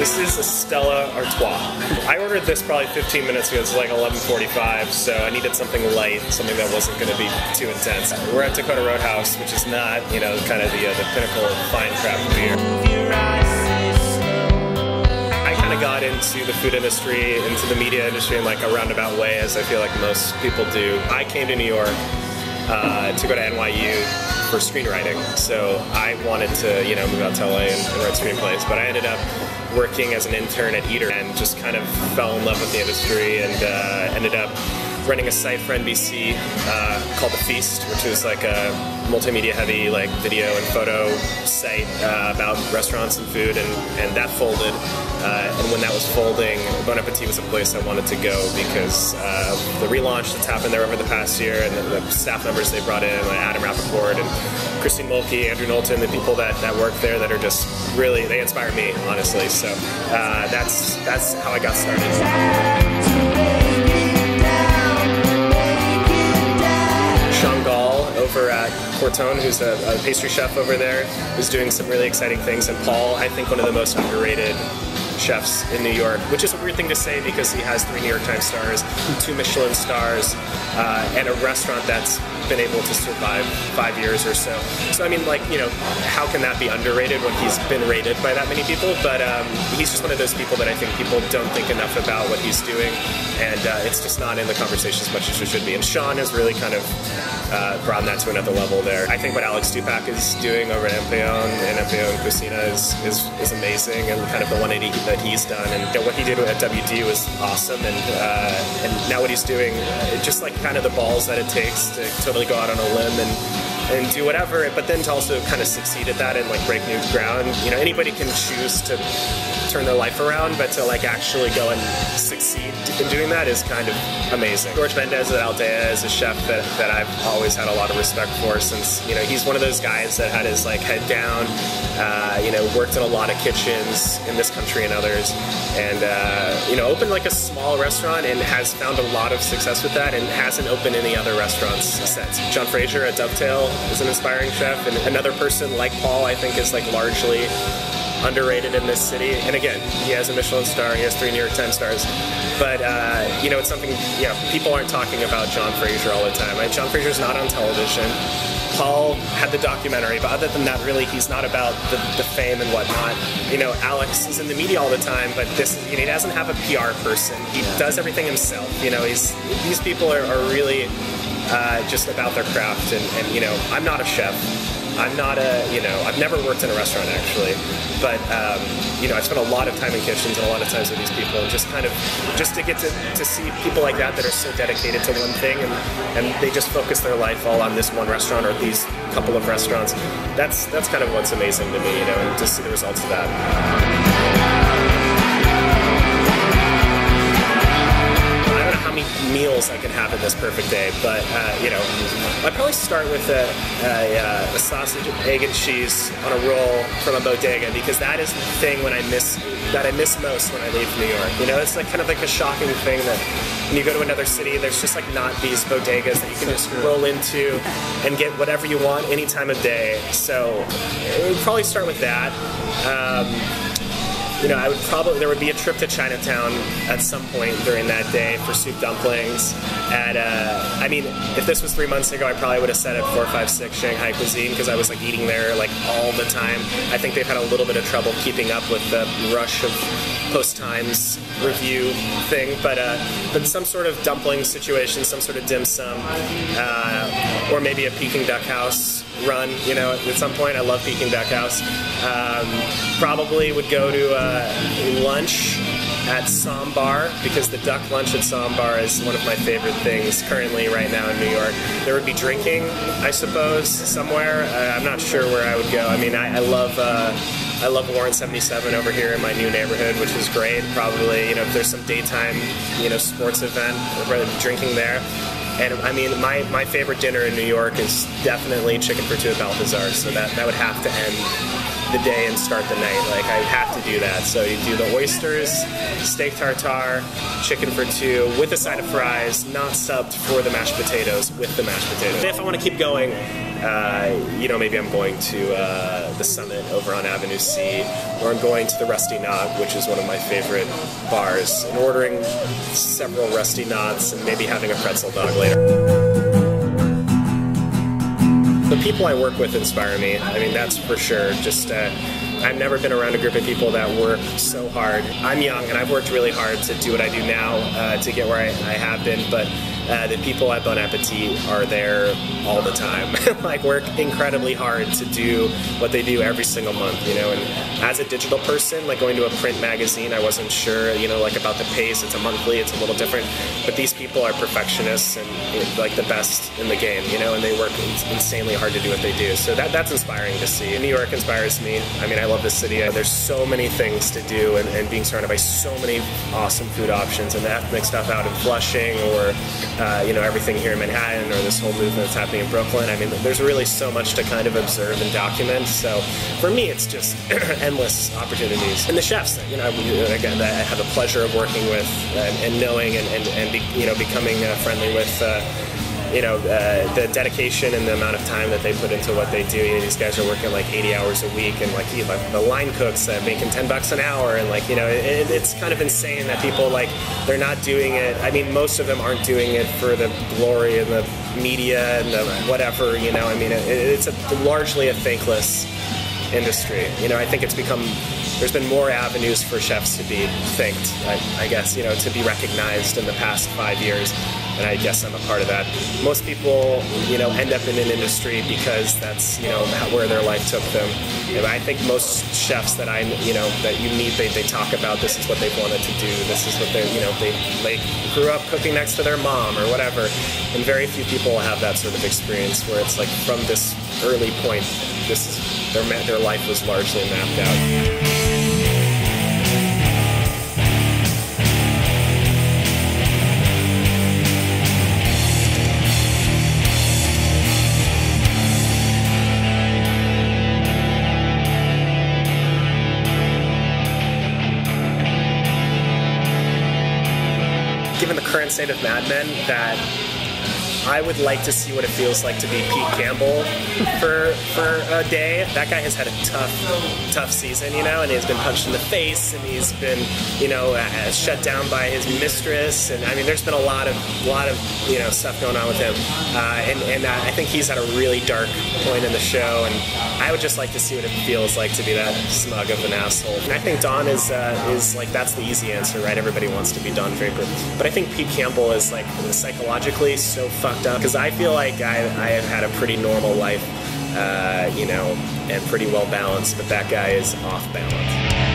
This is a Stella Artois. I ordered this probably 15 minutes ago. It's like 11:45, so I needed something light, something that wasn't going to be too intense. We're at Dakota Roadhouse, which is not, you know, kind of the pinnacle of fine craft beer. I kind of got into the food industry, into the media industry in like a roundabout way, as I feel like most people do. I came to New York to go to NYU for screenwriting, so I wanted to, you know, move out to LA and write screenplays, but I ended up working as an intern at Eater and just kind of fell in love with the industry and ended up running a site for NBC called The Feast, which is like a multimedia heavy like video and photo site about restaurants and food, and that folded. And when that was folding, Bon Appetit was a place I wanted to go because of the relaunch that's happened there over the past year and the staff members they brought in, like Adam Rappaport and Christine Mulkey, Andrew Knowlton, the people that work there that are just really, they inspire me, honestly. So that's how I got started. Over at Cortone, who's a pastry chef over there, who's doing some really exciting things, and Paul, I think one of the most underrated chefs in New York, which is a weird thing to say because he has 3 New York Times stars, 2 Michelin stars, and a restaurant that's been able to survive 5 years or so. So I mean, like, you know, how can that be underrated when he's been rated by that many people? But he's just one of those people that I think people don't think enough about what he's doing, and it's just not in the conversation as much as it should be. And Sean has really kind of brought that to another level there. I think what Alex Stupak is doing over at Imbibe and Imbibe Cucina is amazing, and kind of the 180 that he's done, and you know, what he did at WD was awesome, and now what he's doing, just like kind of the balls that it takes to totally go out on a limb and do whatever, but then to also kind of succeed at that and like break new ground. You know, anybody can choose to turn their life around, but to like actually go and succeed in doing that is kind of amazing. George Mendez at Aldea is a chef that I've always had a lot of respect for, since, you know, he's one of those guys that had his like head down, you know, worked in a lot of kitchens in this country and others, and you know, opened like a small restaurant and has found a lot of success with that and hasn't opened any other restaurants since. John Fraser at Dovetail is an inspiring chef, and another person like Paul I think is like largely underrated in this city. And again, he has a Michelin star, he has 3 New York Times stars, but you know, it's something, you know, people aren't talking about John Fraser all the time. Right? John Fraser's not on television. Paul had the documentary, but other than that, really, he's not about the fame and whatnot. You know, Alex is in the media all the time, but this, you know, he doesn't have a PR person. He does everything himself. You know, these people are really just about their craft, and you know, I'm not a chef. I'm not a, you know, I've never worked in a restaurant actually, but you know, I've spent a lot of time in kitchens and a lot of times with these people, and just kind of, just to get to see people like that are so dedicated to one thing, and they just focus their life all on this one restaurant or these couple of restaurants. That's kind of what's amazing to me, you know, and to see the results of that. Meals I could have in this perfect day, but you know, I'd probably start with a sausage, egg, and cheese on a roll from a bodega, because that is the thing that I miss most when I leave New York. You know, it's like kind of like a shocking thing that when you go to another city, there's just like not these bodegas that you can just roll into and get whatever you want any time of day. So it would probably start with that. You know, there would be a trip to Chinatown at some point during that day for soup dumplings. I mean, if this was 3 months ago, I probably would have said at 456 Shanghai Cuisine, because I was like eating there like all the time. I think they've had a little bit of trouble keeping up with the rush of Post-Times review thing, but some sort of dumpling situation, some sort of dim sum, or maybe a Peking Duck House run, you know, at some point. I love Peking Duck House. Probably would go to lunch at Sambar, because the duck lunch at Sambar is one of my favorite things currently right now in New York. There would be drinking, I suppose, somewhere. I'm not sure where I would go. I mean, I love Warren 77 over here in my new neighborhood, which is great. Probably, you know, if there's some daytime, you know, sports event, I'd rather be drinking there. And I mean, my favorite dinner in New York is definitely chicken for two at Balthazar, so that would have to end the day and start the night. Like, I have to do that. So you do the oysters, steak tartare, chicken for two with a side of fries, not subbed for the mashed potatoes, with the mashed potatoes. If I want to keep going, you know, maybe I'm going to the Summit over on Avenue C, or I'm going to the Rusty Knot, which is one of my favorite bars, and ordering several Rusty Knots and maybe having a pretzel dog later. The people I work with inspire me. I mean, that's for sure. Just I've never been around a group of people that work so hard. I'm young and I've worked really hard to do what I do now to get where I have been, but the people at Bon Appetit are there all the time. Like, work incredibly hard to do what they do every single month, you know. And as a digital person, like going to a print magazine, I wasn't sure, you know, like about the pace. It's a monthly, it's a little different. But these people are perfectionists and like the best in the game, you know, and they work insanely hard to do what they do. So that's inspiring to see. New York inspires me. I mean, I love this city. There's so many things to do, and being surrounded by so many awesome food options, and the ethnic stuff out in Flushing, or you know, everything here in Manhattan, or this whole movement that's happening in Brooklyn. I mean, there's really so much to kind of observe and document. So for me, it's just endless opportunities. And the chefs, you know, again, I have the pleasure of working with and knowing and you know, becoming friendly with. You know, the dedication and the amount of time that they put into what they do. You know, these guys are working like 80 hours a week, and like the line cooks making $10 an hour, and like, you know, it's kind of insane that people, like, they're not doing it. I mean, most of them aren't doing it for the glory and the media and the whatever, you know. I mean, it's largely a thankless industry. You know, I think it's become, there's been more avenues for chefs to be thanked, I guess, you know, to be recognized in the past 5 years. And I guess I'm a part of that. Most people, you know, end up in an industry because that's, you know, where their life took them. And I think most chefs that you know, that you meet, they talk about this is what they've wanted to do. This is what they, you know, they grew up cooking next to their mom or whatever. And very few people have that sort of experience where it's like, from this early point, this is their life was largely mapped out. Given the current state of Mad Men, that I would like to see what it feels like to be Pete Campbell for a day. That guy has had a tough season, you know, and he's been punched in the face, and he's been, you know, shut down by his mistress, and I mean, there's been a lot of you know, stuff going on with him, and I think he's at a really dark point in the show, and I would just like to see what it feels like to be that smug of an asshole. And I think Don is like, that's the easy answer, right? Everybody wants to be Don Draper, but I think Pete Campbell is like psychologically so fucked up, because I feel like I have had a pretty normal life, you know, and pretty well balanced, but that guy is off balance.